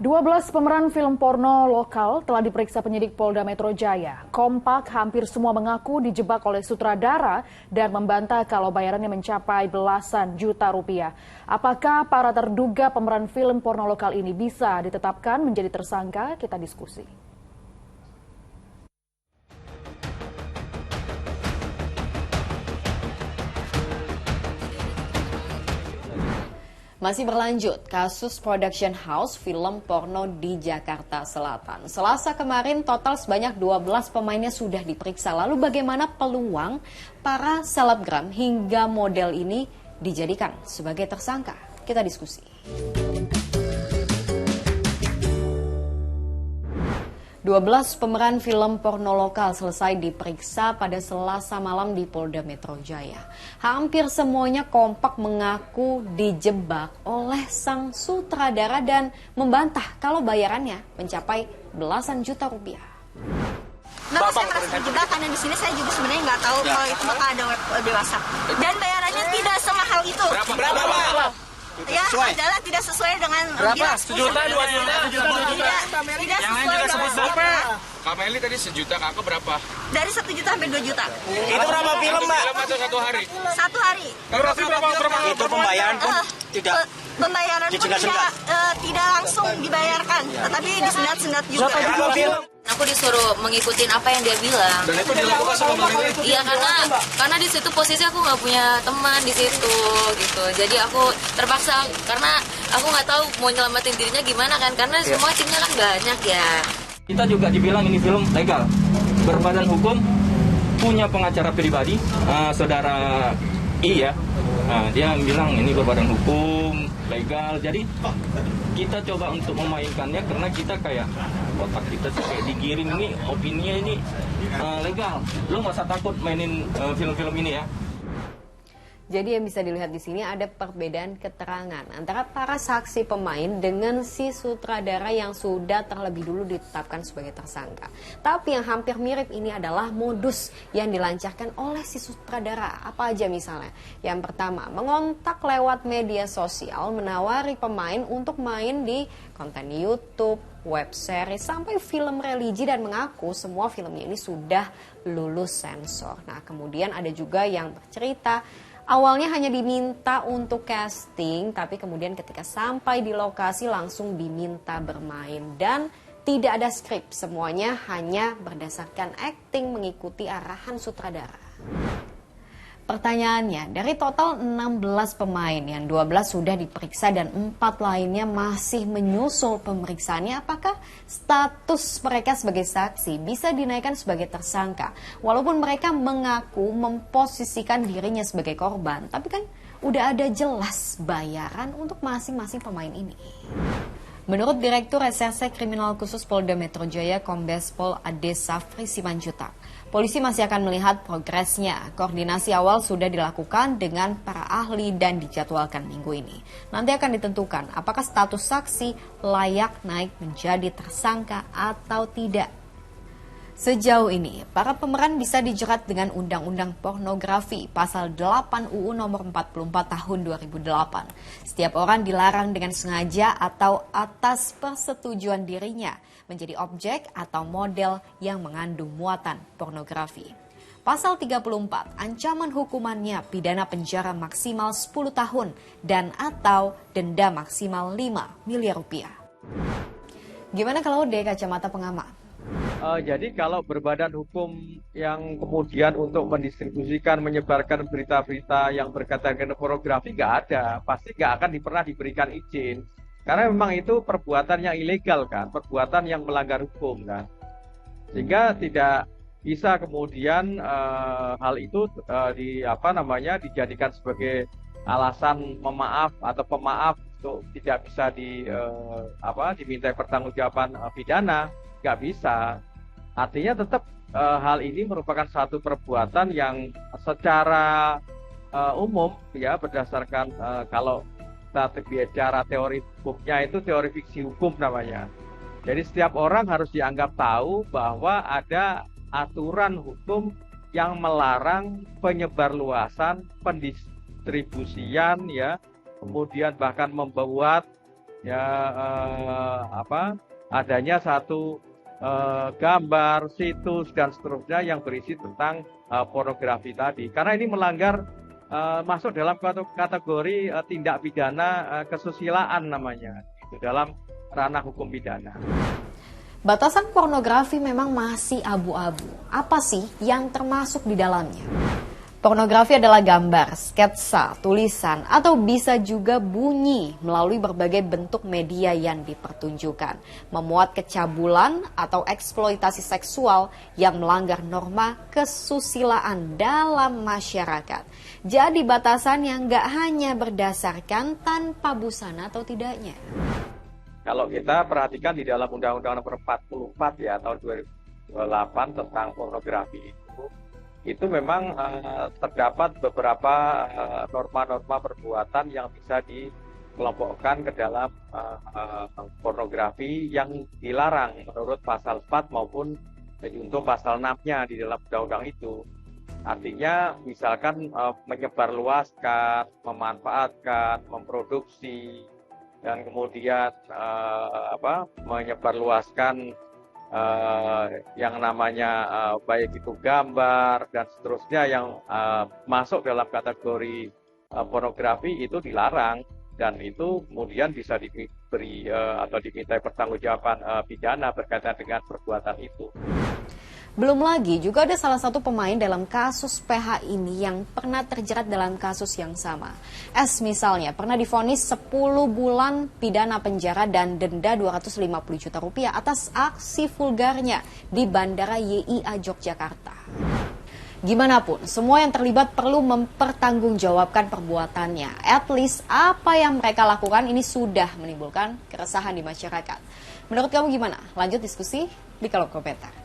12 pemeran film porno lokal telah diperiksa penyidik Polda Metro Jaya. Kompak hampir semua mengaku dijebak oleh sutradara dan membantah kalau bayarannya mencapai belasan juta rupiah. Apakah para terduga pemeran film porno lokal ini bisa ditetapkan menjadi tersangka? Kita diskusi. Masih berlanjut, kasus production house film porno di Jakarta Selatan. Selasa kemarin total sebanyak 12 pemainnya sudah diperiksa. Lalu bagaimana peluang para selebgram hingga model ini dijadikan sebagai tersangka? Kita diskusi. 12 pemeran film porno lokal selesai diperiksa pada Selasa malam di Polda Metro Jaya. Hampir semuanya kompak mengaku dijebak oleh sang sutradara dan membantah kalau bayarannya mencapai belasan juta rupiah. Kenapa saya merasa dijebak? Karena di sini saya juga sebenarnya nggak tahu kalau itu bakal ada web dewasa. Dan bayarannya tidak semahal itu. Berapa? Ya, adalah tidak sesuai dengan Berapa? 1 juta, 2 juta, 2 juta. Tidak Yang lain sesuai juga sebut dengan berapa? Kak Meli tadi 1 juta, Kakak berapa? dari 1 juta sampai 2 juta. Itu berapa film, Mbak? Film atau 1 hari? 1 hari. Berarti berapa? Itu pembayaran pun tidak Pembayaran pun tidak langsung dibayarkan, tetapi disendat-sendat juga. Berapa film? Aku disuruh mengikutin apa yang dia bilang. Dan itu dilakukan sama Mbak Meli? Iya, karena di situ posisi aku nggak punya teman di situ gitu. Jadi aku terpaksa karena aku nggak tahu mau nyelamatin dirinya gimana kan, karena semua timnya kan banyak ya. Kita juga dibilang ini film legal, berbadan hukum, punya pengacara pribadi, saudara I ya. Dia bilang ini berbadan hukum, legal. Jadi kita coba untuk memainkannya karena kita kayak otak kita tuh kayak digiring ini opininya ini legal. Lo nggak usah takut mainin film-film ini ya. Jadi yang bisa dilihat di sini ada perbedaan keterangan antara para saksi pemain dengan si sutradara yang sudah terlebih dulu ditetapkan sebagai tersangka. Tapi yang hampir mirip ini adalah modus yang dilancarkan oleh si sutradara. Apa aja misalnya? Yang pertama, mengontak lewat media sosial, menawari pemain untuk main di konten YouTube, web series, sampai film religi dan mengaku semua filmnya ini sudah lulus sensor. Nah, kemudian ada juga yang bercerita awalnya hanya diminta untuk casting, tapi kemudian ketika sampai di lokasi langsung diminta bermain dan tidak ada skrip, semuanya hanya berdasarkan acting mengikuti arahan sutradara. Pertanyaannya, dari total 16 pemain yang 12 sudah diperiksa dan 4 lainnya masih menyusul pemeriksaannya, apakah status mereka sebagai saksi bisa dinaikkan sebagai tersangka? Walaupun mereka mengaku memposisikan dirinya sebagai korban, tapi kan udah ada jelas bayaran untuk masing-masing pemain ini. Menurut Direktur Reserse Kriminal Khusus Polda Metro Jaya, Kombes Pol Ade Safri Simanjuntak, polisi masih akan melihat progresnya. Koordinasi awal sudah dilakukan dengan para ahli dan dijadwalkan minggu ini. Nanti akan ditentukan apakah status saksi layak naik menjadi tersangka atau tidak. Sejauh ini, para pemeran bisa dijerat dengan Undang-Undang Pornografi Pasal 8 UU Nomor 44 Tahun 2008. Setiap orang dilarang dengan sengaja atau atas persetujuan dirinya menjadi objek atau model yang mengandung muatan pornografi. Pasal 34, ancaman hukumannya pidana penjara maksimal 10 tahun dan atau denda maksimal 5 miliar rupiah. Gimana kalau dari kacamata pengamat? Jadi kalau berbadan hukum yang kemudian untuk mendistribusikan, menyebarkan berita-berita yang berkaitan dengan pornografi nggak ada, pasti nggak akan pernah diberikan izin. Karena memang itu perbuatan yang ilegal kan, perbuatan yang melanggar hukum kan. Sehingga tidak bisa kemudian hal itu dijadikan sebagai alasan memaaf atau pemaaf untuk tidak bisa diminta pertanggungjawaban pidana, nggak bisa. Artinya tetap hal ini merupakan satu perbuatan yang secara umum ya berdasarkan kalau kita bicara teori hukumnya itu teori fiksi hukum namanya. Jadi setiap orang harus dianggap tahu bahwa ada aturan hukum yang melarang penyebarluasan, pendistribusian ya, kemudian bahkan membuat ya adanya satu gambar, situs dan seterusnya yang berisi tentang pornografi tadi. Karena ini melanggar masuk dalam kategori tindak pidana kesusilaan namanya, itu dalam ranah hukum pidana. Batasan pornografi memang masih abu-abu. Apa sih yang termasuk di dalamnya? Pornografi adalah gambar, sketsa, tulisan, atau bisa juga bunyi melalui berbagai bentuk media yang dipertunjukkan. Memuat kecabulan atau eksploitasi seksual yang melanggar norma kesusilaan dalam masyarakat. Jadi batasan yang nggak hanya berdasarkan tanpa busana atau tidaknya. Kalau kita perhatikan di dalam Undang-Undang Nomor 44 ya tahun 2008 tentang pornografi itu memang terdapat beberapa norma-norma perbuatan yang bisa dikelompokkan ke dalam pornografi yang dilarang menurut pasal 4 maupun junto pasal 6-nya di dalam undang-undang itu. Artinya misalkan menyebarluaskan, memanfaatkan, memproduksi, dan kemudian menyebarluaskan yang namanya baik itu gambar dan seterusnya yang masuk dalam kategori pornografi itu dilarang, dan itu kemudian bisa diberi atau dimintai pertanggungjawaban pidana berkaitan dengan perbuatan itu. Belum lagi juga ada salah satu pemain dalam kasus PH ini yang pernah terjerat dalam kasus yang sama. S misalnya pernah divonis 10 bulan pidana penjara dan denda 250 juta rupiah atas aksi vulgarnya di Bandara YIA Yogyakarta. Gimanapun, semua yang terlibat perlu mempertanggungjawabkan perbuatannya. At least apa yang mereka lakukan ini sudah menimbulkan keresahan di masyarakat. Menurut kamu gimana? Lanjut diskusi di kolom komentar.